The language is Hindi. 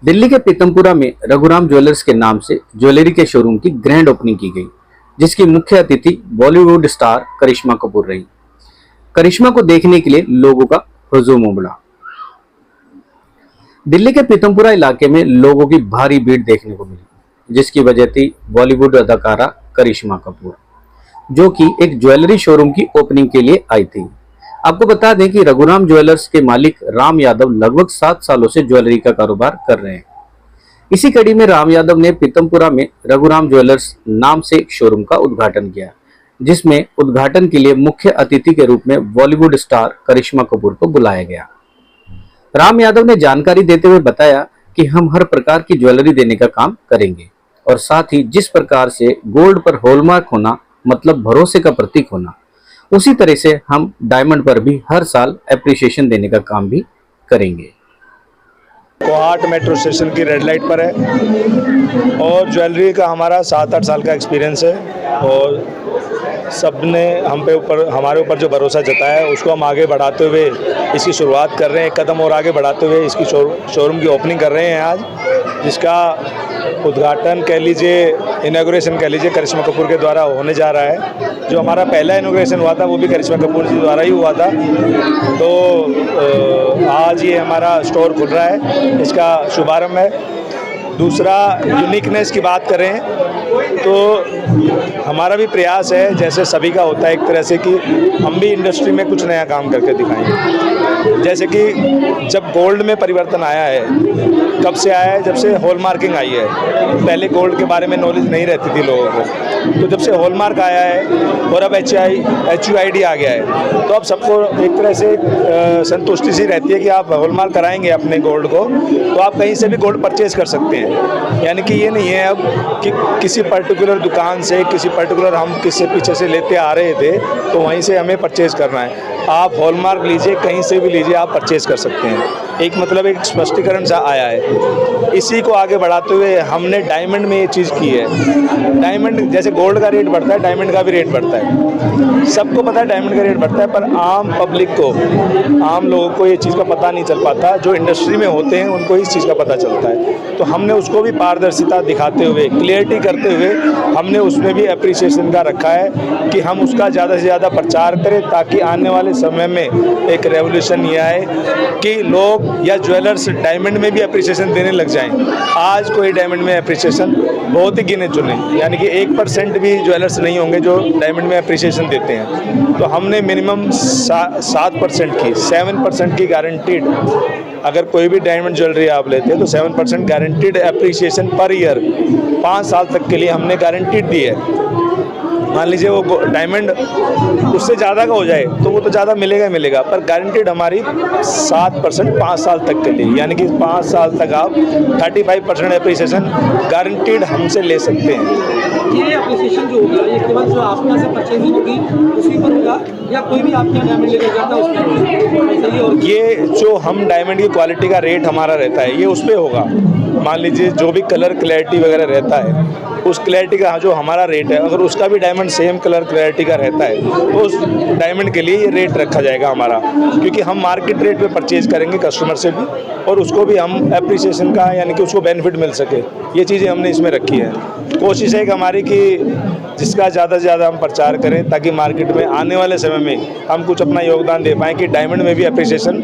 दिल्ली के पीतमपुरा में रघुराम ज्वेलर्स के नाम से ज्वेलरी के शोरूम की ग्रैंड ओपनिंग की गई, जिसकी मुख्य अतिथि बॉलीवुड स्टार करिश्मा कपूर रही। करिश्मा को देखने के लिए लोगों का हुजूम उमड़ा। दिल्ली के पीतमपुरा इलाके में लोगों की भारी भीड़ देखने को मिली, जिसकी वजह थी बॉलीवुड अदाकारा करिश्मा कपूर, जो कि एक ज्वेलरी शोरूम की ओपनिंग के लिए आई थी। आपको बता दें कि रघुराम ज्वेलर्स के मालिक राम यादव लगभग 7 सालों से ज्वेलरी का कारोबार कर रहे हैं। इसी कड़ी में राम यादव ने पीतमपुरा में रघुराम ज्वेलर्स नाम से एक शोरूम का उद्घाटन किया, जिसमें उद्घाटन के लिए मुख्य अतिथि के रूप में बॉलीवुड स्टार करिश्मा कपूर को बुलाया गया। राम यादव ने जानकारी देते हुए बताया कि हम हर प्रकार की ज्वेलरी देने का काम करेंगे और साथ ही जिस प्रकार से गोल्ड पर हॉलमार्क होना मतलब भरोसे का प्रतीक होना, उसी तरह से हम डायमंड पर भी हर साल एप्रिसिएशन देने का काम भी करेंगे। कोहाट मेट्रो स्टेशन की रेड लाइट पर है और ज्वेलरी का हमारा 7-8 साल का एक्सपीरियंस है और सबने हमारे ऊपर जो भरोसा जताया है उसको हम आगे बढ़ाते हुए इसकी शुरुआत कर रहे हैं। एक कदम और आगे बढ़ाते हुए इसकी शोरूम की ओपनिंग कर रहे हैं आज, जिसका उद्घाटन कह लीजिए, इनॉग्रेशन कह लीजिए, करिश्मा कपूर के द्वारा होने जा रहा है। जो हमारा पहला इनॉग्रेशन हुआ था वो भी करिश्मा कपूर जी द्वारा ही हुआ था। तो आज ये हमारा स्टोर खुल रहा है, इसका शुभारंभ है। दूसरा, यूनिकनेस की बात करें तो हमारा भी प्रयास है, जैसे सभी का होता है एक तरह से, कि हम भी इंडस्ट्री में कुछ नया काम करके दिखाएं। जैसे कि जब गोल्ड में परिवर्तन आया है, कब से आया है? जब से हॉलमार्किंग आई है। पहले गोल्ड के बारे में नॉलेज नहीं रहती थी लोगों को, तो जब से हॉलमार्क आया है और अब HUID आ गया है, तो अब सबको एक तरह से संतुष्टि सी रहती है कि आप हॉलमार्क कराएंगे अपने गोल्ड को तो आप कहीं से भी गोल्ड परचेज कर सकते हैं। यानी कि ये नहीं है अब कि किसी पर्टिकुलर दुकान से, किसी पर्टिकुलर हम किसी पीछे से लेते आ रहे थे तो वहीं से हमें परचेज करना है। आप हॉलमार्क लीजिए, कहीं से भी लीजिए, आप परचेज कर सकते हैं। एक मतलब एक स्पष्टीकरण सा आया है। इसी को आगे बढ़ाते हुए हमने डायमंड में ये चीज़ की है। डायमंड जैसे गोल्ड का रेट बढ़ता है, डायमंड का भी रेट बढ़ता है। सबको पता है डायमंड का रेट बढ़ता है, पर आम पब्लिक को, आम लोगों को ये चीज़ का पता नहीं चल पाता। जो इंडस्ट्री में होते हैं उनको इस चीज़ का पता चलता है। तो हमने उसको भी पारदर्शिता दिखाते हुए, क्लियरिटी करते हुए, हमने उसमें भी एप्रिसिएशन का रखा है कि हम उसका ज़्यादा से ज़्यादा प्रचार करें, ताकि आने वाले समय में एक रेवोल्यूशन ये आए कि लोग या ज्वेलर्स डायमंड में भी एप्रिसिएशन देने लग जाएं। आज कोई डायमंड में एप्रिसिएशन बहुत ही गिने चुने, यानी कि 1% भी ज्वेलर्स नहीं होंगे जो डायमंड में एप्रिसिएशन देते हैं। तो हमने मिनिमम 7% की गारंटीड, अगर कोई भी डायमंड ज्वेलरी आप लेते हैं तो 7% गारंटीड एप्रिसिएशन पर ईयर 5 साल तक के लिए हमने गारंटीड दी है। मान लीजिए वो डायमंड उससे ज़्यादा का हो जाए तो वो तो ज़्यादा मिलेगा ही मिलेगा, पर गारंटीड हमारी 7% 5 साल तक के लिए, यानी कि 5 साल तक आप 35% एप्रिसिएशन गारंटीड हमसे ले सकते हैं। ये एप्रिसिएशन जो होगा ये केवल जो आपके यहाँ से परचेज होगी उसी पर होगा या कोई भी आपके यहाँ डायमंड लेकर जाता है उस पर? और ये जो हम डायमंड की क्वालिटी का रेट हमारा रहता है ये उस पर होगा। मान लीजिए जो भी कलर क्लैरिटी वगैरह रहता है उस क्लैरिटी का जो हमारा रेट है, अगर उसका भी डायमंड सेम कलर क्लैरिटी का रहता है तो उस डायमंड के लिए ये रेट रखा जाएगा हमारा, क्योंकि हम मार्केट रेट पे परचेज करेंगे कस्टमर से भी और उसको भी हम एप्रिसिएशन का, यानी कि उसको बेनिफिट मिल सके, ये चीज़ें हमने इसमें रखी है। कोशिश है कि हमारी कि जिसका ज़्यादा से ज़्यादा हम प्रचार करें ताकि मार्केट में आने वाले समय में हम कुछ अपना योगदान दे पाएँ कि डायमंड में भी एप्रिसिएशन